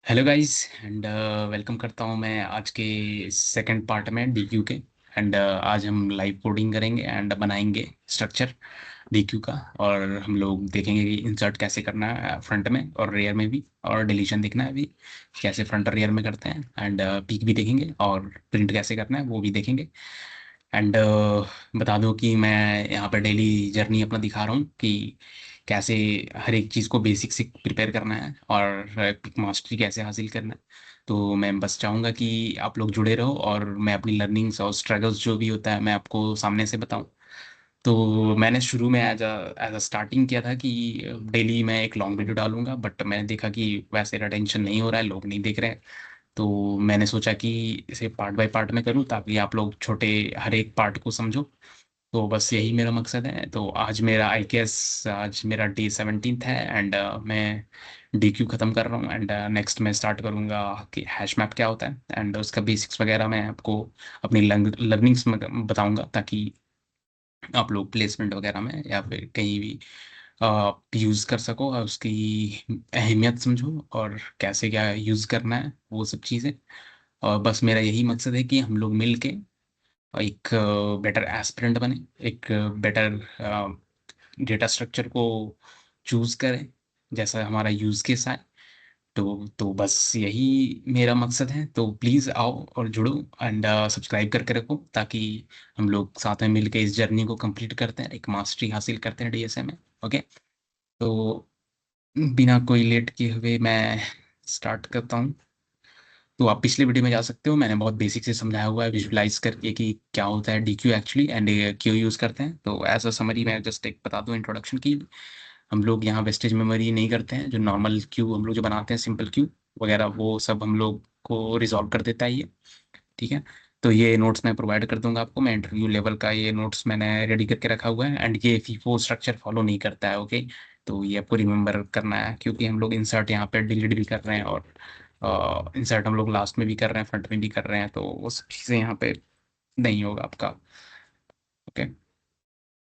Hello guys and welcome करता हूँ मैं आज के सेकंड पार्ट में डीक्यू के। एंड आज हम लाइव कोडिंग करेंगे एंड बनाएंगे स्ट्रक्चर डीक्यू का। और हम लोग देखेंगे कि इंसर्ट कैसे करना है फ्रंट में और रेयर में भी, और डिलीशन देखना है अभी कैसे फ्रंट और रेयर में करते हैं। एंड पीक भी देखेंगे और प्रिंट कैसे करना है वो भी देखेंगे। एंड बता दूं कि मैं यहाँ पर डेली जर्नी अपना दिखा रहा हूँ कि कैसे हर एक चीज़ को बेसिक से प्रिपेयर करना है और पिक मास्टरी कैसे हासिल करना है। तो मैं बस चाहूँगा कि आप लोग जुड़े रहो और मैं अपनी लर्निंग्स और स्ट्रगल्स जो भी होता है मैं आपको सामने से बताऊँ। तो मैंने शुरू में एज अ स्टार्टिंग किया था कि डेली मैं एक लॉन्ग वीडियो डालूंगा, बट मैंने देखा कि वैसे अटेंशन नहीं हो रहा है, लोग नहीं देख रहे हैं। तो मैंने सोचा कि इसे पार्ट बाय पार्ट में करूँ ताकि आप लोग छोटे हर एक पार्ट को समझो। तो बस यही मेरा मकसद है। तो आज मेरा आई गेस आज मेरा डे 17 है एंड मैं डी क्यू ख़त्म कर रहा हूँ। एंड नेक्स्ट मैं स्टार्ट करूँगा कि हैश मैप क्या होता है एंड उसका बेसिक्स वगैरह मैं आपको अपनी लर्निंग्स में बताऊँगा ताकि आप लोग प्लेसमेंट वगैरह में या फिर कहीं भी यूज़ कर सको और उसकी अहमियत समझो और कैसे क्या यूज़ करना है वो सब चीज़ें। और बस मेरा यही मकसद है कि हम लोग मिल के एक बेटर एस्पिरेंट बने, एक बेटर डेटा स्ट्रक्चर को चूज करें जैसा हमारा यूज केस है। तो बस यही मेरा मकसद है। तो प्लीज़ आओ और जुड़ो एंड सब्सक्राइब करके रखो ताकि हम लोग साथ में मिलकर इस जर्नी को कंप्लीट करते हैं, एक मास्टरी हासिल करते हैं डीएसए में। ओके। तो बिना कोई लेट किए हुए मैं स्टार्ट करता हूँ। तो आप पिछले वीडियो में जा सकते हो, मैंने बहुत बेसिक से समझाया हुआ है विजुलाइज करके कि क्या होता है डीक्यू एक्चुअली एंड क्यों यूज़ करते हैं। तो एज अ समरी मैं जस्ट एक बता दूं इंट्रोडक्शन की। हम लोग यहाँ वेस्टेज मेमोरी नहीं करते हैं, जो नॉर्मल क्यू हम लोग जो बनाते हैं सिंपल क्यू वगैरह वो सब हम लोग को रिजॉल्व कर देता है ये। ठीक है। तो ये नोट्स मैं प्रोवाइड कर दूंगा आपको, मैं इंटरव्यू लेवल का ये नोट्स मैंने रेडी करके रखा हुआ है एंड ये फीफो स्ट्रक्चर फॉलो नहीं करता है। ओके। तो ये आपको रिमेंबर करना है क्योंकि हम लोग इंसर्ट यहाँ पे डिलीट भी कर रहे हैं और इंसर्ट हम लोग लास्ट में भी कर रहे हैं, फ्रंट में भी कर रहे हैं, तो वो सब चीज़ें यहाँ पे नहीं होगा आपका। ओके।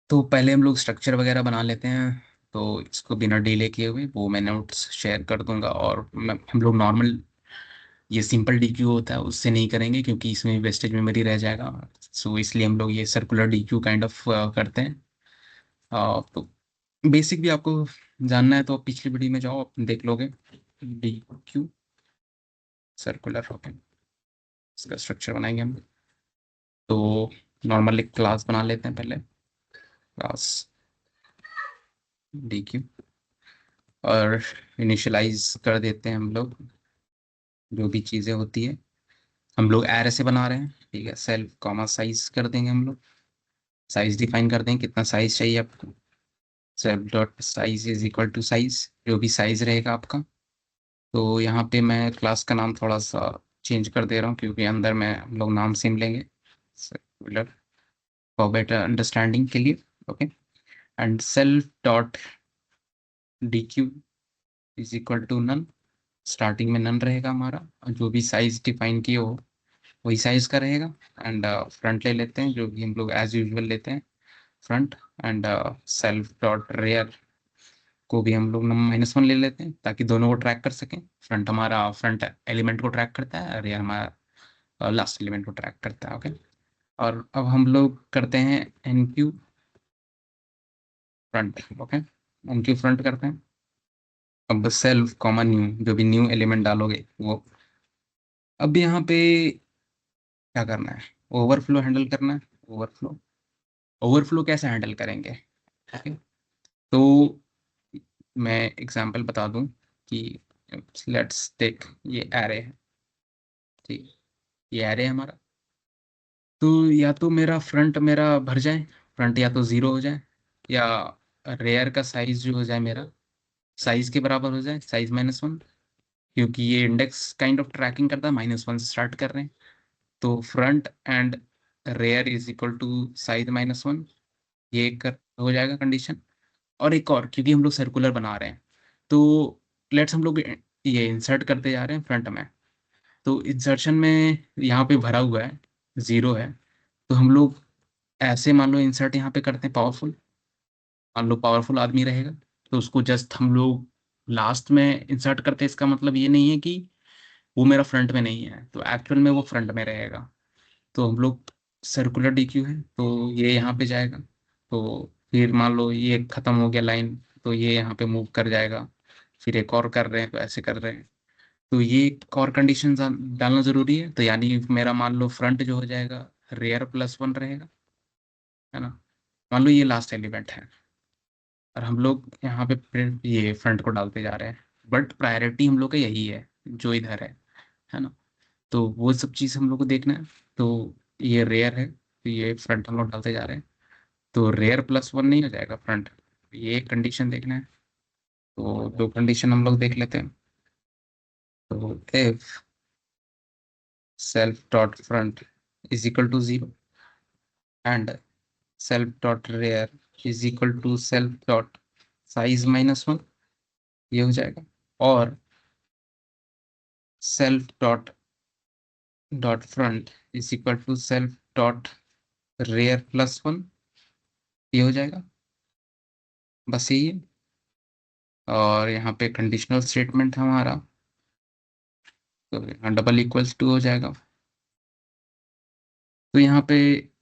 तो पहले हम लोग स्ट्रक्चर वगैरह बना लेते हैं। तो इसको बिना डिले किए हुए वो मैं नोट्स शेयर कर दूंगा। और हम लोग नॉर्मल ये सिंपल डीक्यू होता है उससे नहीं करेंगे क्योंकि इसमें वेस्टेज मेमोरी रह जाएगा। सो इसलिए हम लोग ये सर्कुलर डीक्यू काइंड ऑफ करते हैं। तो बेसिक भी आपको जानना है तो आप पिछली वीडियो में जाओ, आप देख लोगे। DQ circular. ओके। इसका स्ट्रक्चर बनाएंगे हम। तो नॉर्मल एक क्लास बना लेते हैं पहले, क्लास डीक्यू। और इनिशियलाइज कर देते हैं हम लोग जो भी चीज़ें होती है। हम लोग एरे से बना रहे हैं, ठीक है। सेल्फ कॉमा साइज कर देंगे हम लोग, साइज डिफाइन कर देंगे कितना साइज चाहिए आपको। Self dot size is equal to size, जो भी साइज रहेगा आपका। तो यहाँ पे मैं क्लास का नाम थोड़ा सा चेंज कर दे रहा हूँ क्योंकि अंदर में हम लोग नाम सेम लेंगे सर्कुलर फॉर बेटर अंडरस्टैंडिंग के लिए। Okay. And self dot D Q is equal to none, starting में नन रहेगा हमारा और जो भी साइज डिफाइन किए हो वही साइज का रहेगा। एंड फ्रंट ले लेते हैं जो भी हम लोग एज यूजुअल लेते हैं front. And self dot rear को भी हम लोग -1 ले लेते हैं ताकि दोनों को ट्रैक कर सकें। फ्रंट हमारा फ्रंट एलिमेंट को ट्रैक करता है और रेयर हमारा लास्ट एलिमेंट को ट्रैक करता है। ओके। और अब हम लोग करते हैं enqueue front. Okay. Enqueue front करते हैं। अब सेल्फ कॉमन न्यू, जो भी न्यू एलिमेंट डालोगे वो। अब यहाँ पे क्या करना है, ओवरफ्लो हैंडल करना है। ओवरफ्लो, ओवरफ्लो कैसे हैंडल करेंगे। ओके। तो मैं एग्जांपल बता दूं कि लेट्स टेक ये एरे है, ठीक। ये एरे है हमारा। तो या तो मेरा फ्रंट मेरा भर जाए, फ्रंट या तो 0 हो जाए, या रेयर का साइज जो हो जाए मेरा साइज के बराबर हो जाए, साइज -1। क्योंकि ये इंडेक्स काइंड ऑफ ट्रैकिंग करता है, -1 से स्टार्ट कर रहे हैं। तो front and rear is equal to size -1, ये एक हो जाएगा कंडीशन। और एक और, क्योंकि हम लोग सर्कुलर बना रहे हैं तो लेट्स हम लोग ये इंसर्ट करते जा रहे हैं फ्रंट में। तो इंसर्शन में यहाँ पे भरा हुआ है 0 है। तो हम लोग ऐसे मान लो इंसर्ट यहाँ पे करते हैं पावरफुल। मान लो पावरफुल आदमी रहेगा तो उसको जस्ट हम लोग लास्ट में इंसर्ट करते हैं। इसका मतलब ये नहीं है कि वो मेरा फ्रंट में नहीं है, तो एक्चुअल में वो फ्रंट में रहेगा। तो हम लोग, सर्कुलर डीक्यू है तो ये यहाँ पे जाएगा। तो फिर मान लो ये खत्म हो गया लाइन, तो ये यहाँ पे मूव कर जाएगा। फिर एक और कर रहे हैं तो ऐसे कर रहे हैं। तो ये एक और कंडीशन डालना जरूरी है, तो यानी मेरा मान लो फ्रंट जो हो जाएगा रेयर प्लस वन रहेगा, है ना। मान लो ये लास्ट एलिमेंट है और हम लोग यहाँ पे फिर ये फ्रंट को डालते जा रहे हैं, बट प्रायोरिटी हम लोग का यही है जो इधर है ना। तो वो सब चीज़ हम लोग को देखना है। तो ये रेयर है तो ये फ्रंट हम लोग डालते जा रहे हैं, तो रेयर प्लस वन नहीं हो जाएगा फ्रंट। ये कंडीशन देखना है। तो दो कंडीशन हम लोग देख लेते हैं। तो if self dot front is equal to zero and self dot rear is equal to self dot size minus one, ये हो जाएगा। और self dot dot front is equal to self dot rear plus one, ये हो जाएगा। बस यही है। और यहाँ पे कंडीशनल स्टेटमेंट है हमारा, तो यहाँ डबल इक्वल्स टू हो जाएगा। तो यहाँ पे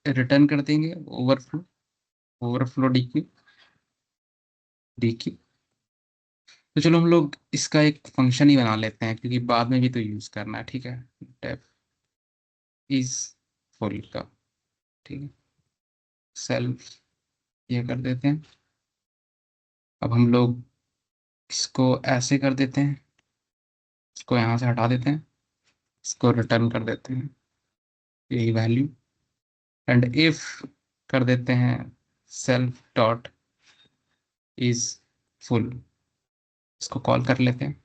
रिटर्न कर देंगे ओवरफ्लो, ओवरफ्लो डीक्यू डीक्यू। तो चलो हम लोग इसका एक फंक्शन ही बना लेते हैं, क्योंकि बाद में भी तो यूज करना है, ठीक है। डेफ इज फुल का, ठीक है। सेल्फ ये कर देते हैं। अब हम लोग इसको ऐसे कर देते हैं, इसको यहाँ से हटा देते हैं, इसको रिटर्न कर देते हैं यही वैल्यू। एंड इफ कर देते हैं सेल्फ डॉट इज फुल, इसको कॉल कर लेते हैं,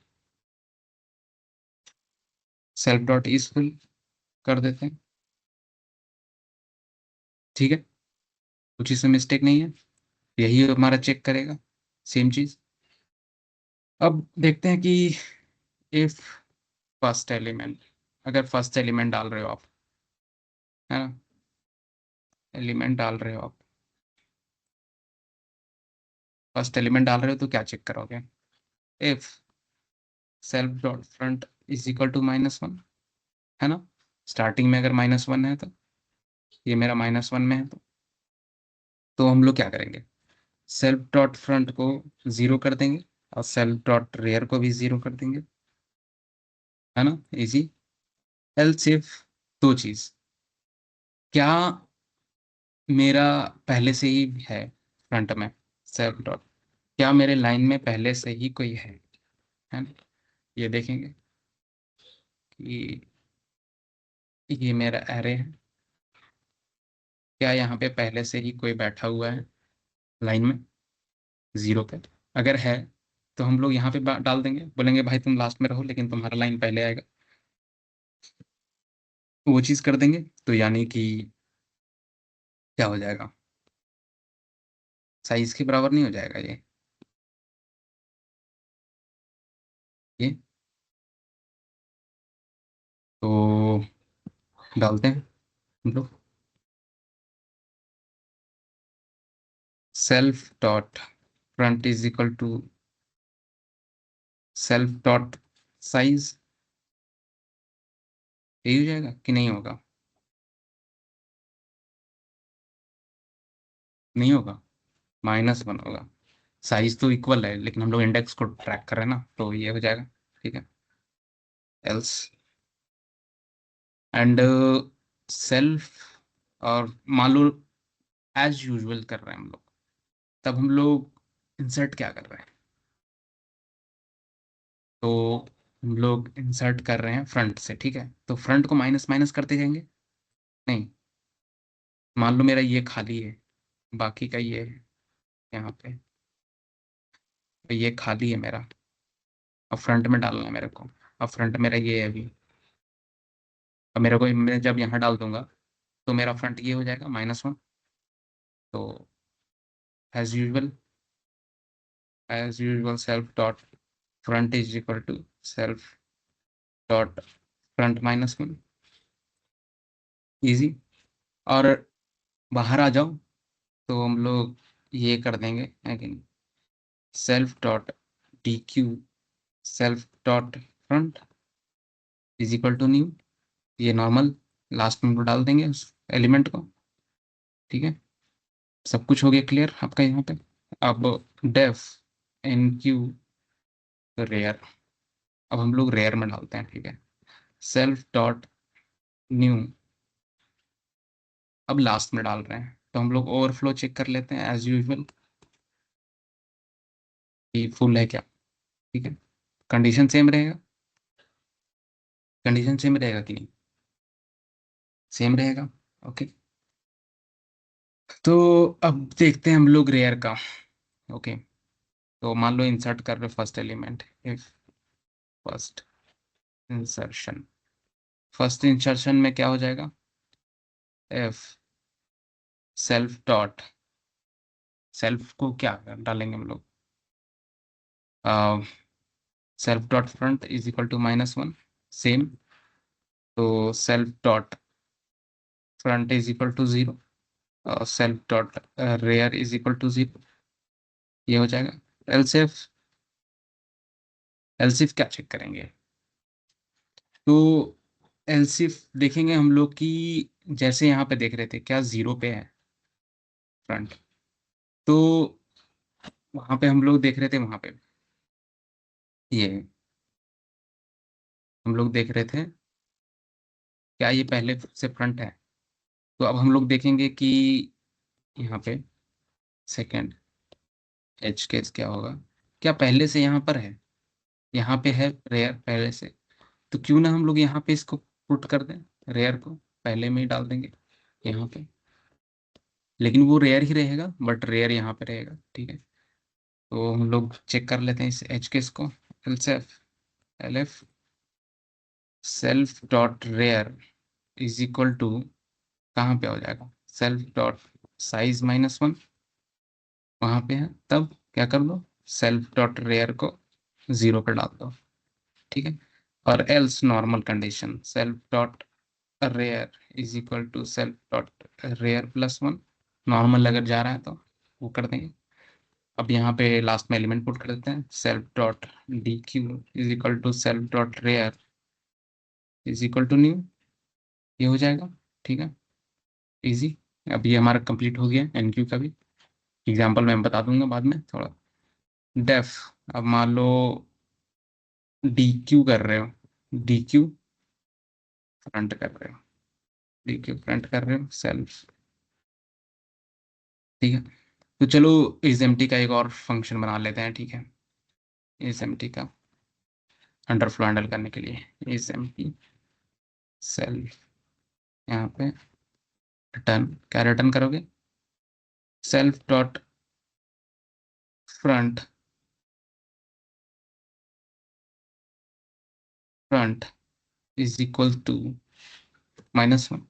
सेल्फ डॉट इज फुल कर देते हैं, ठीक है। कुछ इसमें मिस्टेक नहीं है, यही हमारा चेक करेगा सेम चीज। अब देखते हैं कि इफ फर्स्ट एलिमेंट, अगर फर्स्ट एलिमेंट डाल रहे हो आप, है ना, एलिमेंट डाल रहे हो आप, फर्स्ट एलिमेंट डाल रहे हो तो क्या चेक करोगे। If self dot front is equal to minus one, है ना। स्टार्टिंग में अगर माइनस वन है तो ये मेरा माइनस वन में है, तो हम लोग क्या करेंगे, सेल्फ डॉट फ्रंट को जीरो कर देंगे और सेल्फ डॉट रेयर को भी जीरो कर देंगे, है ना, इजी। एल्स इफ, दो चीज, क्या मेरा पहले से ही है फ्रंट में सेल्फ डॉट, क्या मेरे लाइन में पहले से ही कोई है ना। ये देखेंगे कि ये मेरा एरे है, क्या यहाँ पे पहले से ही कोई बैठा हुआ है लाइन में जीरो पे। अगर है तो हम लोग यहाँ पे डाल देंगे, बोलेंगे भाई तुम लास्ट में रहो लेकिन तुम्हारा लाइन पहले आएगा, वो चीज़ कर देंगे। तो यानी कि क्या हो जाएगा, साइज के बराबर नहीं हो जाएगा ये। तो डालते हैं हम लोग self dot front is equal to self dot size, यही हो जाएगा कि नहीं होगा, नहीं होगा, माइनस वन होगा। साइज तो इक्वल है लेकिन हम लोग इंडेक्स को ट्रैक कर रहे हैं ना, तो ये हो जाएगा, ठीक है। एल्स एंड सेल्फ, और मान लो एज यूजुअल कर रहे हैं हम लोग, तब हम लोग इंसर्ट क्या कर रहे हैं, तो हम लोग इंसर्ट कर रहे हैं फ्रंट से, ठीक है। तो फ्रंट को माइनस माइनस करते जाएंगे, नहीं, मान लो मेरा ये खाली है, बाकी का ये है यहाँ पे, तो ये खाली है मेरा, अब फ्रंट में डालना है मेरे को। अब फ्रंट मेरा ये है अभी, अब मेरे को मैं जब यहाँ डाल दूंगा तो मेरा फ्रंट ये हो जाएगा माइनस वन। तो as usual, as usual self dot front is equal to self dot front minus one, easy. और बाहर आ जाओ तो हम लोग ये कर देंगे, है कि नहीं, self dot D Q self dot front, is equal to new, ये नॉर्मल लास्ट में डाल देंगे उस एलिमेंट को। ठीक है, सब कुछ हो गया क्लियर आपका यहाँ पे। अब डेफ एन क्यू रेयर, अब हम लोग रेयर में डालते हैं। ठीक है, सेल्फ डॉट न्यू, अब लास्ट में डाल रहे हैं तो हम लोग ओवरफ्लो चेक कर लेते हैं एज यूजुअल कि फुल है क्या। ठीक है, कंडीशन सेम रहेगा, कंडीशन सेम रहेगा कि नहीं, सेम रहेगा। ओके, तो अब देखते हैं हम लोग रेयर का। ओके, तो मान लो इंसर्ट कर रहे first element, if first insertion, first insertion में क्या हो जाएगा, एफ सेल्फ डॉट, सेल्फ को क्या डालेंगे हम लोग, self dot front is equal to -1, same. तो self dot front is equal to 0, self dot rear is equal to 0, ये हो जाएगा। एलसिफ, एलसिफ क्या चेक करेंगे, तो एलसिफ देखेंगे हम लोग कि जैसे यहाँ पे देख रहे थे क्या 0 पे है फ्रंट, तो वहां पे हम लोग देख रहे थे, वहां पे ये हम लोग देख रहे थे क्या ये पहले से फ्रंट है। तो अब हम लोग देखेंगे कि यहाँ पे सेकंड एज केस क्या होगा, क्या पहले से यहाँ पर है, यहाँ पे है रेयर पहले से, तो क्यों ना हम लोग यहाँ पे इसको पुट कर दें, रेयर को पहले में ही डाल देंगे यहाँ पे, लेकिन वो रेयर ही रहेगा बट रेयर यहाँ पे रहेगा। ठीक है, तो हम लोग चेक कर लेते हैं इस एच केस को, else if elif self dot rear is equal to, कहाँ पे हो जाएगा, सेल्फ डॉट साइज -1 वहां पे है, तब क्या कर दो, सेल्फ डॉट रेयर को 0 पे डाल दो। ठीक है, और else normal condition self dot rear is equal to self dot rear +1, normal अगर जा रहा है तो वो कर देंगे। अब यहाँ पे लास्ट में एलिमेंट पुट कर देते हैं, self dot D Q is equal to self dot rear is equal to new, ये हो जाएगा। ठीक है, इजी। अब ये हमारा कंप्लीट हो गया एन क्यू का भी, एग्जाम्पल मैं बता दूंगा बाद में थोड़ा। डेफ, अब मान लो डी क्यू कर रहे हो, डी क्यू फ्रंट कर रहे हो, डी क्यू फ्रंट कर रहे हो सेल्फ। ठीक है, तो चलो इस एम्प्टी का एक और फंक्शन बना लेते हैं। ठीक है, इस एम्प्टी का अंडरफ्लो हैंडल करने के लिए, इस एम्प्टी सेल्फ, यहाँ पे रिटर्न, क्या रिटर्न करोगे, self dot front, front is equal to -1,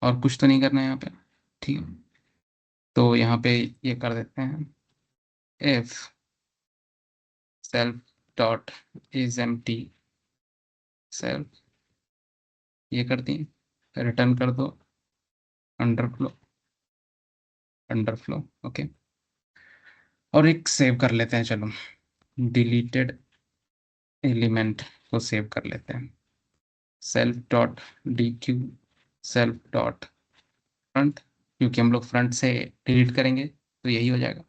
और कुछ तो नहीं करना है यहाँ पे। ठीक है, तो यहाँ पे ये कर देते हैं, if self dot is empty self, ये कर दिए, रिटर्न कर दो अंडरफ्लो, अंडरफ्लो। ओके, और एक सेव कर लेते हैं, चलो डिलीटेड एलिमेंट को सेव कर लेते हैं, self dot D Q self dot front, क्योंकि हम लोग फ्रंट से डिलीट करेंगे तो यही हो जाएगा।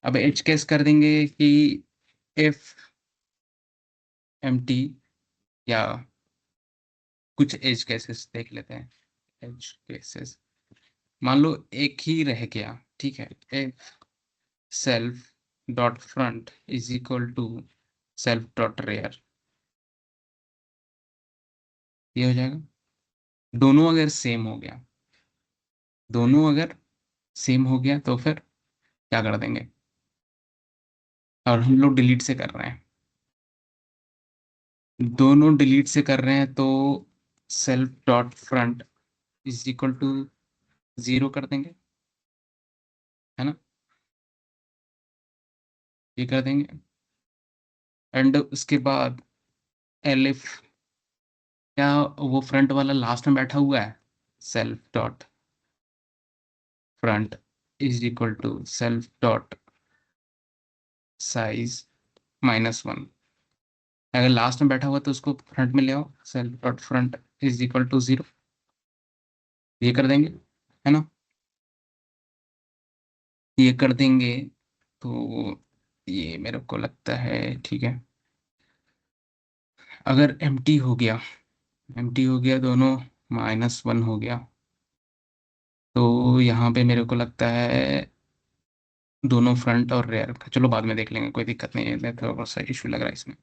अब एच केस कर देंगे कि इफ एम्प्टी, या कुछ एज केसेस देख लेते हैं, एज केसेस मान लो एक ही रह गया। ठीक है, if self dot front is equal to self dot rear, ये हो जाएगा। दोनों अगर सेम हो गया, दोनों अगर सेम हो गया तो फिर क्या कर देंगे, और हम लोग डिलीट से कर रहे हैं, दोनों डिलीट से कर रहे हैं तो self dot front is equal to 0 कर देंगे, है ना, ये कर देंगे। एंड उसके बाद एलिफ, क्या वो फ्रंट वाला लास्ट में बैठा हुआ है, self dot front is equal to self dot size -1, अगर लास्ट में बैठा हुआ तो उसको फ्रंट में ले आओ, self dot front is equal to 0। ये कर देंगे, है ना? ये कर देंगे तो ये मेरे को लगता है ठीक है। अगर एम्प्टी हो गया दोनों, -1 हो गया, तो यहाँ पे मेरे को लगता है दोनों फ्रंट और रेयर का, चलो बाद में देख लेंगे, कोई दिक्कत नहीं है, थोड़ा सा इशू लग रहा है इसमें।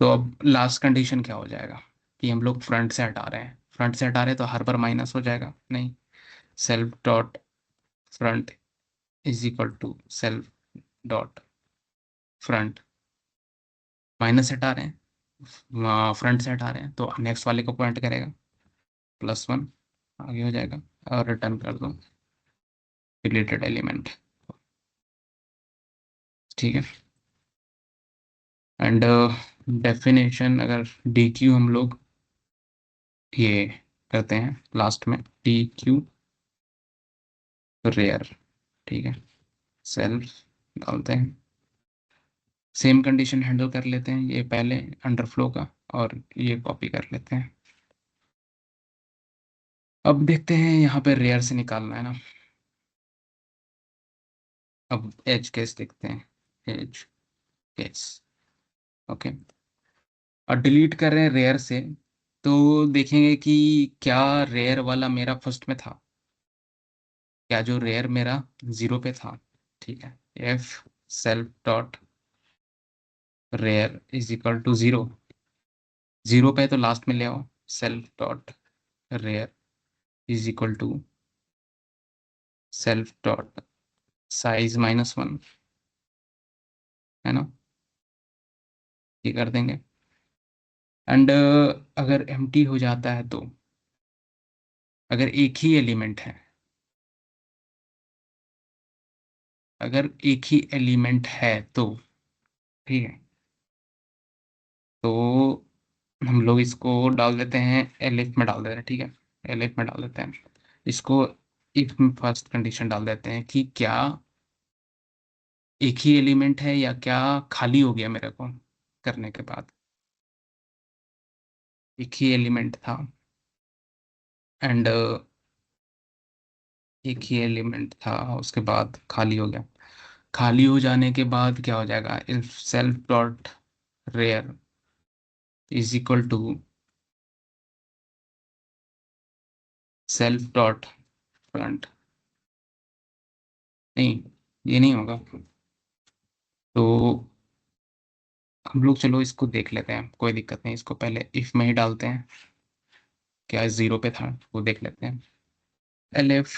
तो अब लास्ट कंडीशन क्या हो जाएगा कि हम लोग फ्रंट से हटा रहे हैं, फ्रंट से हटा रहे हैं तो हर बार माइनस हो जाएगा, नहीं। Self dot front is equal to self dot front, minus हटा रहे हैं, फ्रंट से हटा रहे हैं तो नेक्स्ट वाले को पॉइंट करेगा, +1 आगे हो जाएगा, और रिटर्न कर दो रिलेटेड एलिमेंट। ठीक है। एंड डेफिनेशन अगर डी क्यू हम लोग ये करते हैं लास्ट में, डी क्यू रेयर, ठीक है, सेल्फ डालते हैं, सेम कंडीशन हैंडल कर लेते हैं ये पहले अंडरफ्लो का, और ये कॉपी कर लेते हैं। अब देखते हैं यहाँ पे रेयर से निकालना है ना। अब एज केस देखते हैं, एज केस, ओके। और डिलीट कर रहे हैं रेयर से, तो देखेंगे कि क्या रेयर वाला मेरा फर्स्ट में था, क्या जो रेयर मेरा 0 पे था। ठीक है, if self dot rear is equal to 0, 0 पे तो लास्ट में ले आओ, self dot rear is equal to self dot size -1, है ना? ये कर देंगे। एंड अगर एम्प्टी हो जाता है तो, अगर एक ही एलिमेंट है, अगर एक ही एलिमेंट है तो, ठीक है, तो हम लोग इसको डाल देते हैं, एलिफ में डाल देते हैं, ठीक है, एलिफ में डाल देते हैं इसको। इफ में फर्स्ट कंडीशन डाल देते हैं कि क्या एक ही एलिमेंट है या क्या खाली हो गया मेरे को करने के बाद, एक ही एलिमेंट था, एंड एक ही एलिमेंट था उसके बाद खाली हो गया। खाली हो जाने के बाद क्या हो जाएगा, if self dot rear is equal to self dot front, नहीं, ये नहीं होगा। तो हम लोग चलो इसको देख लेते हैं, कोई दिक्कत नहीं, इसको पहले इफ में ही डालते हैं, क्या 0 पे था वो देख लेते हैं। एलिफ,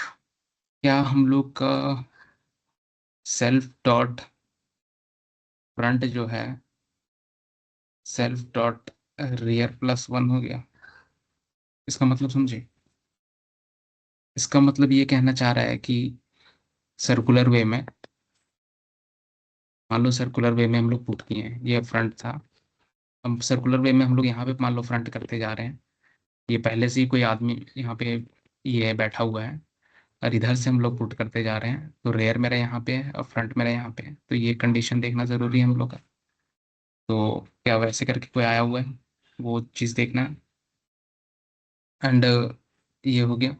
क्या हम लोग का सेल्फ डॉट फ्रंट जो है सेल्फ डॉट रियर +1 हो गया? इसका मतलब समझे, इसका मतलब ये कहना चाह रहा है कि सर्कुलर वे में, मान लो सर्कुलर वे में हम लोग पुट किए हैं, ये फ्रंट था, हम सर्कुलर वे में हम लोग यहाँ पे मान लो फ्रंट करते जा रहे हैं, ये पहले से ही कोई आदमी यहाँ पे ये बैठा हुआ है, और इधर से हम लोग पुट करते जा रहे हैं, तो रेयर मेरा यहाँ पे है और फ्रंट मेरा यहाँ पे है, तो ये कंडीशन देखना जरूरी है हम लोग का। तो क्या वैसे करके कोई आया हुआ है, वो चीज़ देखना है। एंड ये हो गया,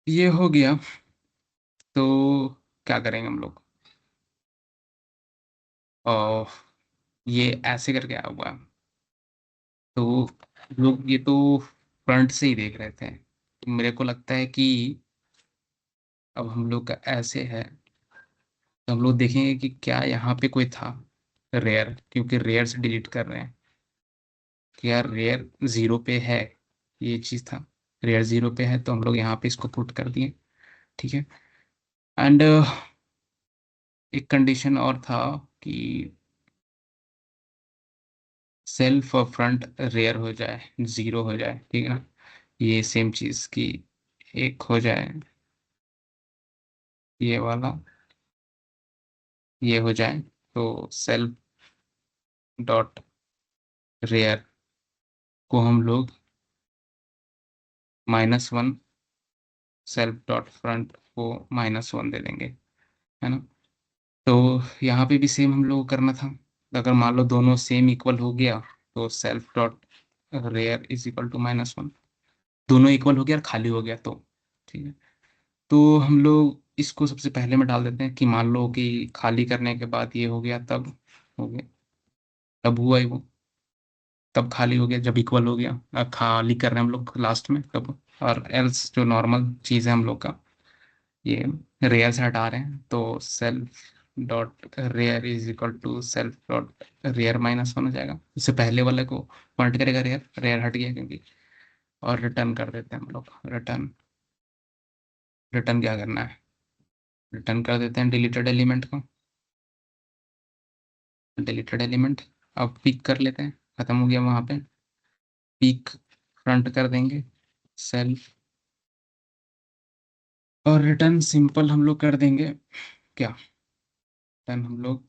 ये हो गया, तो क्या करेंगे हम लोग, और ये ऐसे करके आया हुआ है, तो लोग ये तो फ्रंट से ही देख रहे थे, तो मेरे को लगता है कि अब हम लोग का ऐसे है, तो हम लोग देखेंगे कि क्या यहाँ पे कोई था रेयर, क्योंकि रेयर से डिलीट कर रहे हैं, क्या रेयर 0 पे है, ये चीज़ था, रेयर 0 पे है तो हम लोग यहाँ पे इसको पुट कर दिए, ठीक है। एंड एक कंडीशन और था कि सेल्फ और फ्रंट रेयर हो जाए, 0 हो जाए, ठीक है ना, ये सेम चीज़ की एक हो जाए, ये वाला ये हो जाए, तो सेल्फ डॉट रेयर को हम लोग -1, सेल्फ डॉट फ्रंट को -1 दे देंगे, है ना? तो यहाँ पे भी सेम हम लोग को करना था, अगर मान लो दोनों सेम इक्वल हो गया तो self dot rear is equal to -1। दोनों इक्वल हो गया और खाली हो गया तो ठीक है। तो हम लोग इसको सबसे पहले में डाल देते हैं कि मान लो कि खाली करने के बाद ये हो गया तब हो गया, तब हुआ ही वो, तब खाली हो गया जब इक्वल हो गया। खाली कर रहे हैं हम लोग लास्ट में तब। और एल्स जो नॉर्मल चीज़ है हम लोग का, ये रेयर से हटा रहे हैं तो self dot rear is equal to self dot rear -1 हो जाएगा। उससे पहले वाले को पॉइंट करेगा, रेयर रेयर हट गया क्योंकि। और रिटर्न कर देते हैं हम लोग। रिटर्न रिटर्न क्या करना है, रिटर्न कर देते हैं डिलीटेड एलिमेंट को। डिलीटेड एलिमेंट अब पिक कर लेते हैं, खत्म हो गया वहां पे। पिक फ्रंट कर देंगे सेल्फ, और रिटर्न सिंपल हम लोग कर देंगे क्या, रिटर्न हम लोग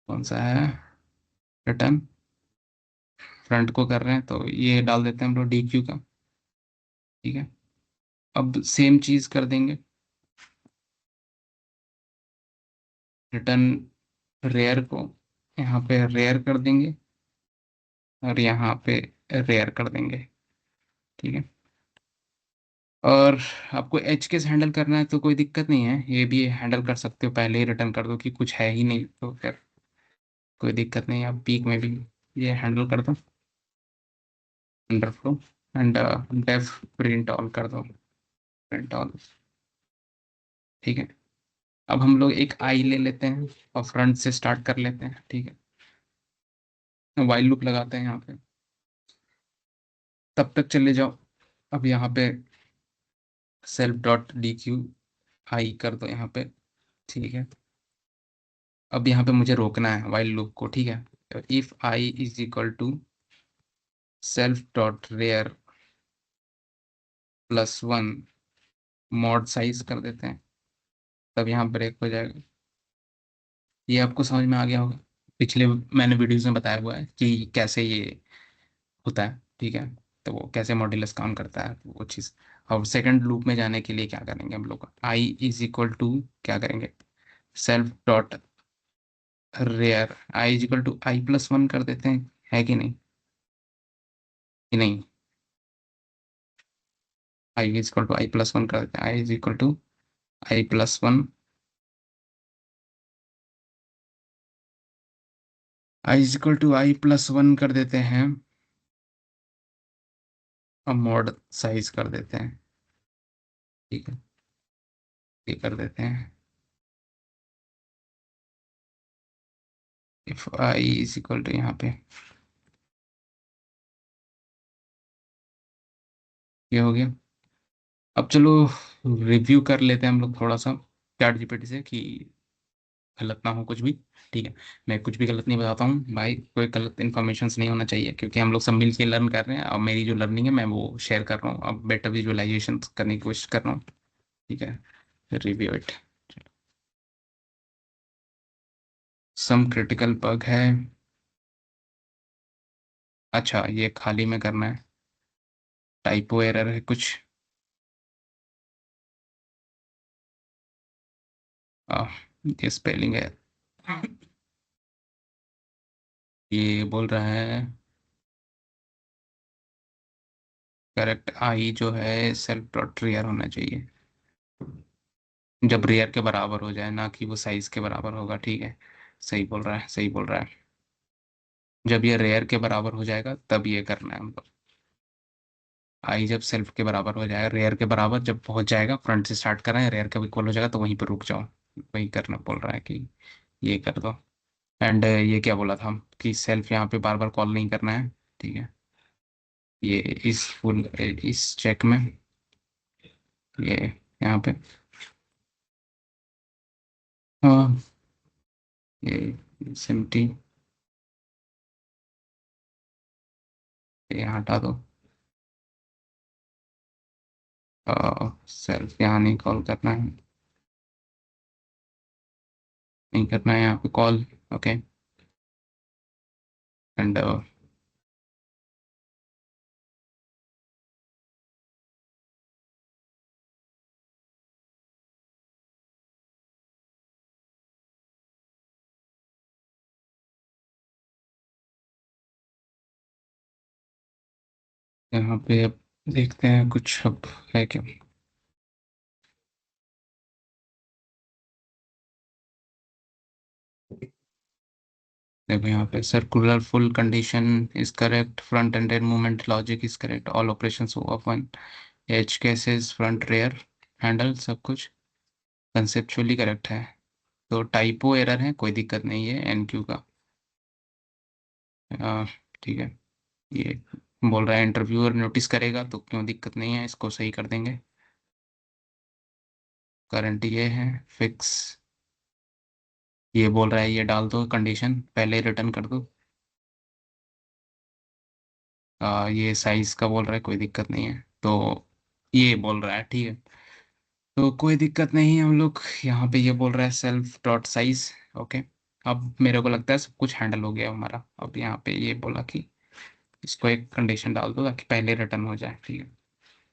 कौन सा है, रिटर्न फ्रंट को कर रहे हैं तो ये डाल देते हैं हम लोग डी क्यू का। ठीक है, अब सेम चीज कर देंगे, रिटर्न रेयर को यहाँ पे रेयर कर देंगे और यहाँ पे रेयर कर देंगे। ठीक है, और आपको एच केस हैंडल करना है तो कोई दिक्कत नहीं है, ये भी हैंडल कर सकते हो, पहले ही रिटर्न कर दो कि कुछ है ही नहीं तो फिर कोई दिक्कत नहीं है। आप पीक में भी ये हैंडल कर दो, underflow and def print all कर दो, प्रिंट ऑल। ठीक है, अब हम लोग एक आई ले लेते हैं और फ्रंट से स्टार्ट कर लेते हैं। ठीक है, वाइल लूप लगाते हैं यहाँ पे, तब तक चले जाओ। अब यहाँ पे self dot D Q I कर दो यहाँ पे। ठीक है, अब यहाँ पे मुझे रोकना है वाइल लूप को। ठीक है, if I is equal to self dot rear +1 mod size कर देते हैं, तब यहाँ ब्रेक हो जाएगा। ये आपको समझ में आ गया होगा, पिछले मैंने वीडियोस में बताया हुआ है कि कैसे ये होता है। ठीक है, तो वो कैसे मॉड्यूलस काम करता है वो चीज़। और सेकंड लूप में जाने के लिए क्या करेंगे हम लोग, आई इज इक्वल टू क्या करेंगे, self dot rear I is equal to I+1 कर देते हैं, है कि नहीं, कि नहीं, आई इज इक्वल टू I+1 कर देते हैं, I is equal to I+1, I is equal to I+1 कर देते हैं। अब मॉड साइज कर देते हैं। ठीक है, ये कर देते हैं, if I is equal to यहाँ पे ये हो गया। अब चलो रिव्यू कर लेते हैं हम लोग थोड़ा सा चैट जीपीटी से कि गलत ना हो कुछ भी। ठीक है, मैं कुछ भी गलत नहीं बताता हूँ भाई, कोई गलत इन्फॉर्मेशन नहीं होना चाहिए क्योंकि हम लोग सब मिल के लर्न कर रहे हैं और मेरी जो लर्निंग है मैं वो शेयर कर रहा हूँ, अब बेटर विजुअलाइजेशन करने की कोशिश कर रहा हूँ। ठीक है, review it. Some critical bug है, अच्छा ये खाली में करना है, टाइपो एरर है कुछ। आ, ये स्पेलिंग है, ये बोल रहा है करेक्ट आई जो है सेल्फ डॉट रेयर होना चाहिए, जब रेयर के बराबर हो जाए, ना कि वो साइज के बराबर होगा। ठीक है, सही बोल रहा है, सही बोल रहा है, जब ये रेयर के बराबर हो जाएगा तब ये करना है हमको। आई जब सेल्फ के बराबर हो जाएगा, रेयर के बराबर जब पहुंच जाएगा, फ्रंट से स्टार्ट कर रहे हैं, रेयर का इक्वल हो जाएगा तो वहीं पर रुक जाओ। वही करना बोल रहा है कि ये कर दो। एंड ये क्या बोला था कि सेल्फ यहाँ पे बार बार कॉल नहीं करना है। ठीक है, ये इस फुल इस चेक में ये यहाँ पे, हाँ ये सिम्टी ये यहाँ हटा दो। सेल्फ यहाँ नहीं कॉल करना है, नहीं करना है यहाँ पे कॉल। ओके, एंड यहाँ पे अब देखते हैं कुछ अब है क्या। देखो यहाँ पे circular full condition is correct, front ended movement logic is correct, all operations of one edge cases front rear handle सब कुछ कंसेप्चुअली करेक्ट है। तो टाइपो एरर है, कोई दिक्कत नहीं है एनक्यू का। आ, ठीक है। ये बोल रहा है इंटरव्यूअर नोटिस करेगा तो क्यों दिक्कत नहीं है, इसको सही कर देंगे। करंट ये है फिक्स। ये बोल रहा है ये डाल दो कंडीशन, पहले रिटर्न कर दो। ये साइज का बोल रहा है, कोई दिक्कत नहीं है। तो ये बोल रहा है ठीक है, तो कोई दिक्कत नहीं है। हम लोग यहाँ पे ये बोल रहा है सेल्फ डॉट साइज। ओके। अब मेरे को लगता है सब कुछ हैंडल हो गया हमारा। अब यहाँ पे ये बोला कि इसको एक कंडीशन डाल दो ताकि पहले रिटर्न हो जाए, ठीक है।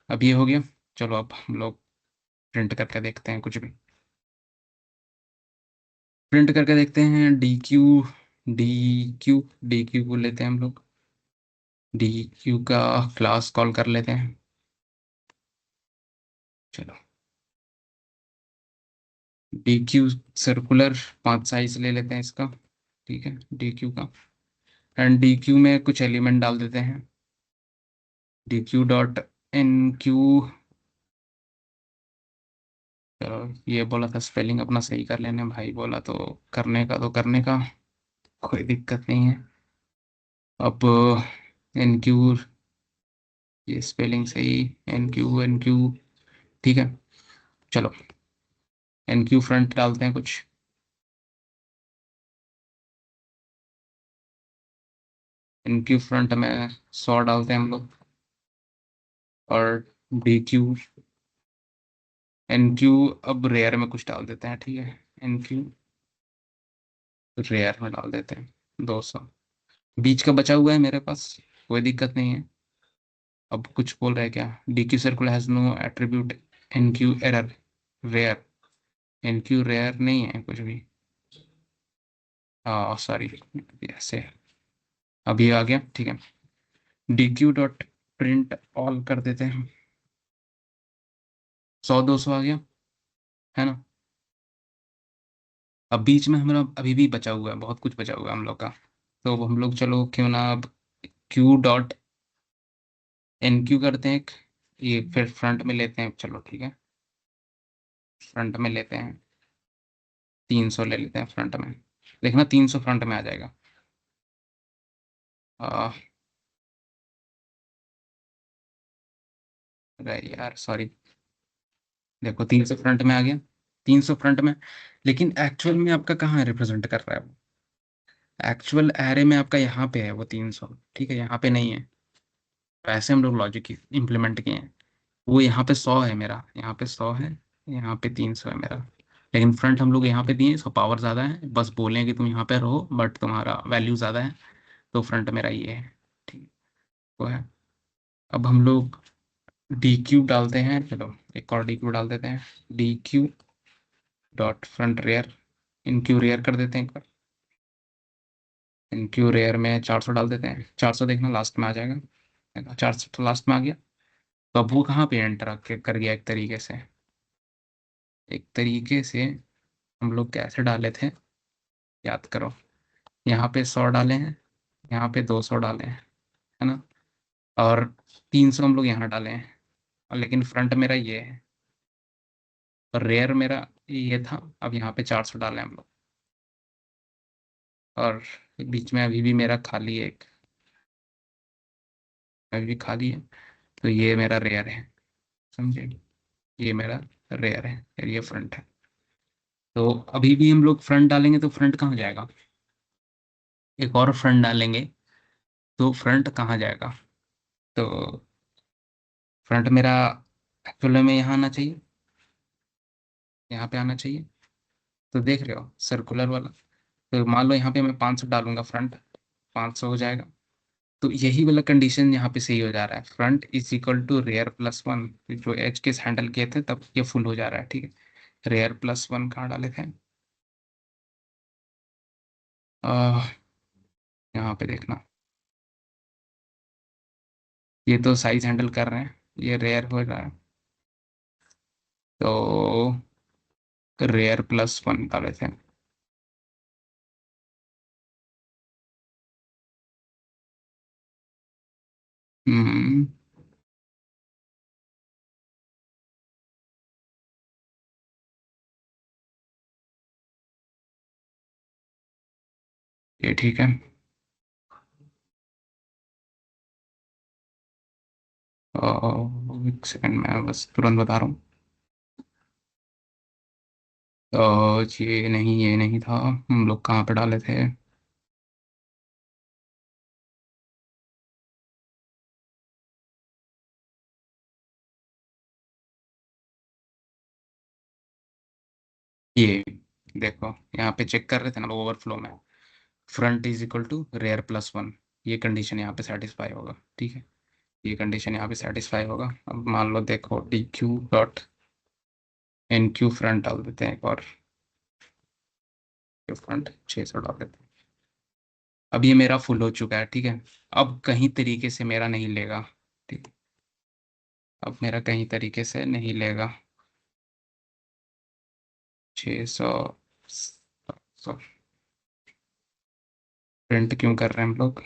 अब ये हो गया। चलो अब हम लोग प्रिंट करके देखते हैं कुछ भी। प्रिंट करके देखते हैं डी क्यू को लेते हैं हम लोग। डी क्यू का क्लास कॉल कर लेते हैं। चलो डी क्यू सर्कुलर 5 साइज ले लेते हैं इसका। ठीक है डी क्यू का। एंड डी क्यू में कुछ एलिमेंट डाल देते हैं। D Q dot enqueue. चलो ये बोला था स्पेलिंग अपना सही कर लेने भाई, बोला तो करने का कोई दिक्कत नहीं है। अब एन क्यू, ये स्पेलिंग सही, एन क्यू ठीक है। चलो एन क्यू फ्रंट डालते हैं कुछ। एन क्यू फ्रंट में 100 डालते हैं हम लोग। और डी क्यू एन क्यू अब रेयर में कुछ डाल देते हैं, ठीक है। एन क्यू रेयर में डाल देते हैं 200। बीच का बचा हुआ है मेरे पास, कोई दिक्कत नहीं है। अब कुछ बोल रहा है क्या, D Q circular has no attribute enqueue error rear. Enqueue rear नहीं है कुछ भी। सॉरी ऐसे। अभी आ गया ठीक है। D Q dot print all कर देते हैं। 100 200 आ गया, है ना। अब बीच में हमारा अभी भी बचा हुआ है, बहुत कुछ बचा हुआ है हम लोग का। तो अब हम लोग चलो क्यों ना अब क्यू डॉट एन क्यू करते हैं एक। ये फिर फ्रंट में लेते हैं, चलो ठीक है। फ्रंट में लेते हैं 300 ले लेते हैं फ्रंट में। देखना 300 फ्रंट में आ जाएगा। आ, अरे यार सॉरी। देखो 300 फ्रंट में आ गया। 300 फ्रंट में। लेकिन एक्चुअल में आपका कहाँ रिप्रेजेंट कर रहा है वो। एक्चुअल एरे में आपका यहाँ पे है वो 300, ठीक है, यहाँ पे नहीं है। तो ऐसे हम लोग लॉजिक इम्प्लीमेंट किए हैं। वो यहाँ पे 100 है मेरा, यहाँ पे 100 है, यहाँ पे 300 है मेरा। लेकिन फ्रंट हम लोग यहाँ पे दिए, इसका पावर ज़्यादा है, बस बोलें कि तुम यहाँ पे रहो बट तुम्हारा वैल्यू ज़्यादा है। तो फ्रंट मेरा ये है, ठीक। वो है। अब हम लोग डी क्यू डालते हैं, चलो एक और डी क्यू डाल देते हैं। D Q dot front rear, enqueue rear कर देते हैं एक बार। इन क्यू रेयर में 400 डाल देते हैं। 400 देखना लास्ट में आ जाएगा। 400 तो लास्ट में आ गया। तो अब वो कहाँ पे एंटर कर गया एक तरीके से। एक तरीके से हम लोग कैसे डाले थे, याद करो। यहाँ पे 100 डाले हैं, यहाँ पे 200 डाले हैं, है ना। और 300 हम लोग यहाँ डाले हैं। और लेकिन फ्रंट मेरा ये है और रेयर मेरा ये था। अब यहाँ पे 400 डाले हम लोग। और बीच में अभी भी मेरा खाली है एक, अभी भी खाली है। तो ये मेरा रेयर है, समझे। ये मेरा रेयर है और ये फ्रंट है। तो अभी भी हम लोग फ्रंट डालेंगे तो फ्रंट कहाँ जाएगा। एक और फ्रंट डालेंगे तो फ्रंट कहाँ जाएगा। तो फ्रंट मेरा एक्चुअल में यहाँ आना चाहिए, यहाँ पे आना चाहिए। तो देख रहे हो सर्कुलर वाला। तो मान लो यहाँ पे मैं 500 डालूंगा फ्रंट, 500 हो जाएगा। तो यही वाला कंडीशन यहाँ पे सही हो जा रहा है, front is equal to rear plus one. जो एच केस हैंडल किए थे तब ये फुल हो जा रहा है, ठीक है। रेयर प्लस वन कहाँ डाले थे। आ, यहाँ पे देखना। ये तो साइज हैंडल कर रहे हैं, ये रेयर हो रहा है। तो रेयर प्लस वन निकाले थे। हम्म। ये ठीक है। एक सेकंड, मैं बस तुरंत बता रहा हूँ। तो ये नहीं था। हम लोग कहाँ पे डाले थे? ये देखो, यहाँ पे चेक कर रहे थे ना ओवरफ्लो में, front is equal to rear plus one. ये कंडीशन यहाँ पे सेटिस्फाई होगा, ठीक है। ये कंडीशन यहाँ पे सेटिस्फाई होगा। अब मान लो, देखो D Q dot enqueue front डाल देते हैं एक और। क्यू फ्रंट 600 डाल देते हैं। अब ये मेरा फुल हो चुका है, ठीक है। अब कहीं तरीके से मेरा नहीं लेगा, ठीक है। अब मेरा कहीं तरीके से नहीं लेगा। 600 सौ प्रिंट क्यों कर रहे हैं हम लोग?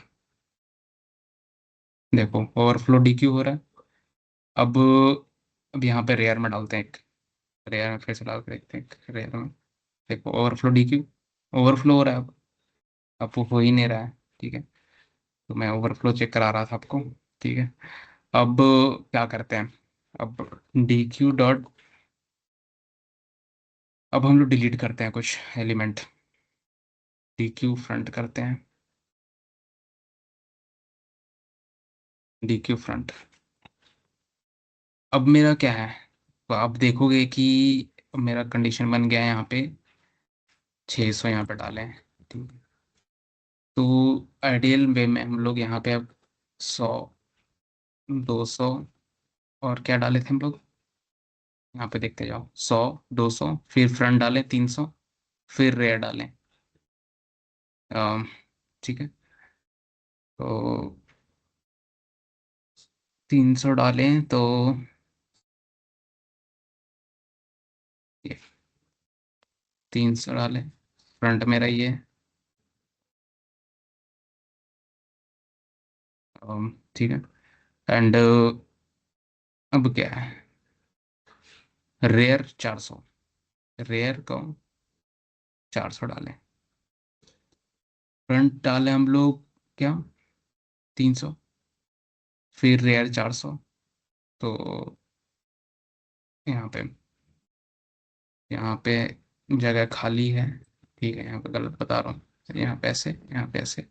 देखो ओवरफ्लो डी क्यू हो रहा है। अब अब यहाँ पे रेयर में डालते हैं एक। रेयर में फिर से डाल के देखते हैं रेयर में। देखो ओवरफ्लो डी क्यू, ओवरफ्लो हो रहा है अब वो हो ही नहीं रहा है, ठीक है। तो मैं ओवरफ्लो चेक करा रहा था आपको, ठीक है। अब क्या करते हैं? अब डी क्यू डॉट, अब हम लोग डिलीट करते हैं कुछ एलिमेंट। डी क्यू फ्रंट करते हैं, डी क्यू फ्रंट। अब मेरा क्या है? तो आप देखोगे कि मेरा कंडीशन बन गया है यहाँ पे। 600 यहाँ पे डाले हैं, ठीक है। तो आइडियल वे में हम लोग यहाँ पे अब 100, 200 और क्या डाले थे हम लोग? यहाँ पे देखते जाओ, 100, 200, फिर फ्रंट डालें 300, फिर रेयर डालें। ठीक है। तो 300 डालें तो ये 300 डालें, फ्रंट मेरा ये। ठीक है। एंड अब क्या है? रेयर 400, रेयर को 400 डालें। फ्रंट डालें हम लोग क्या? 300, फिर रेयर 400। तो यहाँ पे, यहाँ पे जगह खाली है, ठीक है। यहाँ पे गलत बता रहा हूँ, यहाँ पे ऐसे, यहाँ पे ऐसे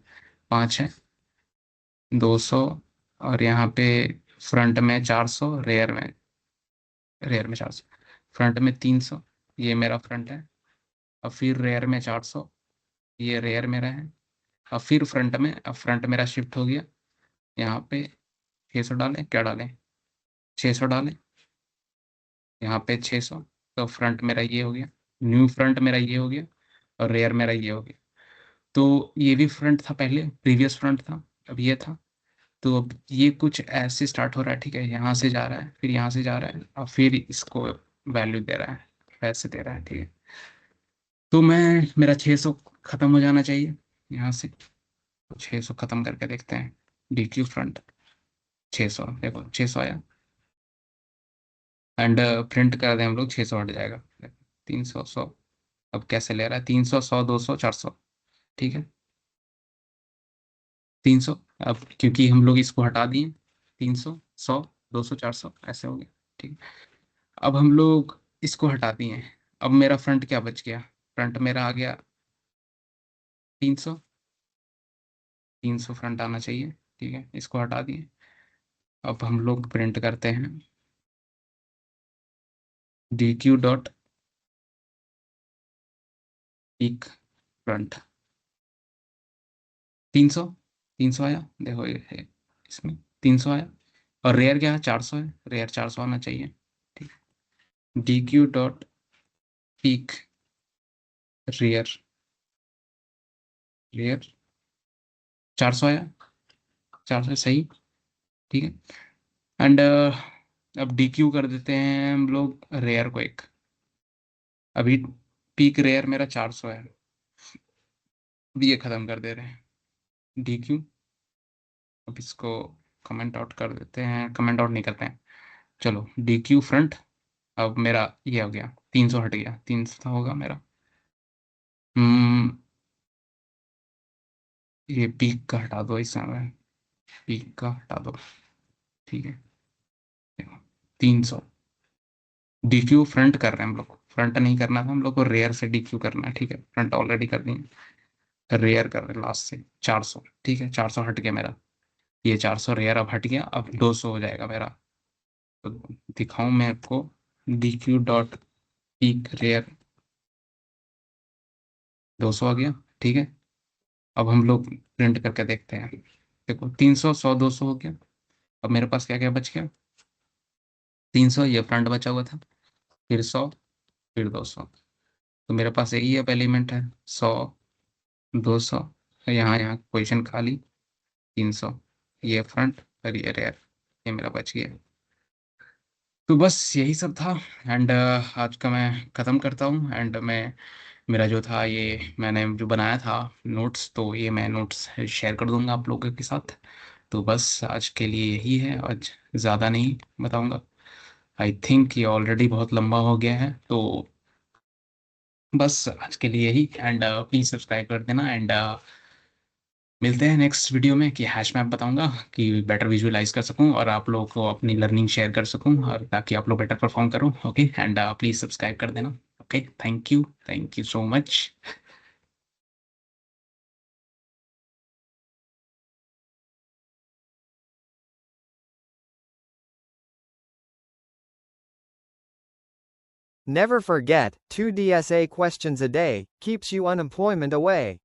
5 है, 200, और यहाँ पे फ्रंट में 400, रेयर में 400, फ्रंट में 300। ये मेरा फ्रंट है। अब फिर रेयर में 400, ये रेयर मेरा है। अब फिर फ्रंट में, अब फ्रंट मेरा शिफ्ट हो गया यहाँ पे। 600 डालें, क्या डालें? 600 डालें, यहाँ पे 600। तो फ्रंट मेरा ये हो गया, न्यू फ्रंट मेरा ये हो गया, और रेयर मेरा ये हो गया। तो ये भी फ्रंट था पहले, प्रीवियस फ्रंट था, अब ये था। तो अब ये कुछ ऐसे स्टार्ट हो रहा है, ठीक है। यहाँ से जा रहा है, फिर यहाँ से जा रहा है, और फिर इसको वैल्यू दे रहा है, ऐसे दे रहा है, ठीक है। तो मेरा 600 खत्म हो जाना चाहिए यहाँ से। तो 600 खत्म करके देखते हैं। डी क्यू फ्रंट 600, देखो 600 आया। एंड प्रिंट कर दें हम लोग, 600 हट जाएगा। 300, 100। अब कैसे ले रहा है? 300, 100, 200, 400, ठीक है। 300। अब क्योंकि हम लोग इसको हटा दिए, 300, 100, 200, 400 ऐसे हो गया, ठीक है। अब हम लोग इसको हटा दिए। अब मेरा फ्रंट क्या बच गया? फ्रंट मेरा आ गया 300, 300 फ्रंट आना चाहिए, ठीक है। इसको हटा दिए। अब हम लोग प्रिंट करते हैं D Q dot peak front. 300, 300 आया, देखो ये है, इसमें 300 आया। और रेयर क्या है? 400 है, रेयर 400 आना चाहिए, ठीक है। D Q dot peek rear, rear 400 आया, 400 सही। ठीक है। एंड अब DQ कर देते हैं हम लोग रेयर को एक। अभी पीक रेयर मेरा 400 है। अभी ये खत्म कर दे रहे हैं DQ। अब इसको कमेंट आउट कर देते हैं, कमेंट आउट नहीं करते हैं। चलो DQ फ्रंट। अब मेरा ये हो गया 300, हट गया 300 होगा मेरा। हम्म। ये पीक का हटा दो इस समय, पीक का हटा दो। ठीक है, 300। DQ फ्रंट कर रहे हैं हम लोग, फ्रंट नहीं करना था हम लोग को, रेयर से DQ करना है। ठीक है, फ्रंट ऑलरेडी कर दिए, रेयर कर रहे हैं लास्ट से 400। ठीक है, 400 हट गया मेरा। ये 400 रेयर अब हट गया, अब 200 हो जाएगा मेरा। तो दिखाऊं मैं आपको, DQ डॉट पीक रेयर 200 आ गया। ठीक है, अब हम लोग प्रिंट करके देखते हैं। देखो 300, 100, 200 हो गया। अब मेरे पास क्या क्या बच गया? 300, ये फ्रंट बचा हुआ था, फिर 100, फिर 200। तो मेरे पास यही अब एलिमेंट है, 100, 200। यहाँ यहाँ पोजिशन खाली, 300। ये फ्रंट और ये रेयर, ये मेरा बच गया। तो बस यही सब था। एंड आज का मैं ख़त्म करता हूँ। एंड मैं, मेरा जो था ये मैंने जो बनाया था नोट्स, तो ये मैं नोट्स शेयर कर दूंगा आप लोगों के साथ। तो बस आज के लिए यही है, आज ज़्यादा नहीं बताऊंगा। आई थिंक ये ऑलरेडी बहुत लंबा हो गया है, तो बस आज के लिए यही। एंड प्लीज़ सब्सक्राइब कर देना। एंड मिलते हैं नेक्स्ट वीडियो में, कि हैश मैप बताऊंगा कि बेटर विजुअलाइज कर सकूं और आप लोगों को अपनी लर्निंग शेयर कर सकूं, और ताकि आप लोग बेटर परफॉर्म करो। ओके, एंड प्लीज़ सब्सक्राइब कर देना। Okay, thank you so much. Never forget, 2 DSA questions a day keeps you unemployment away.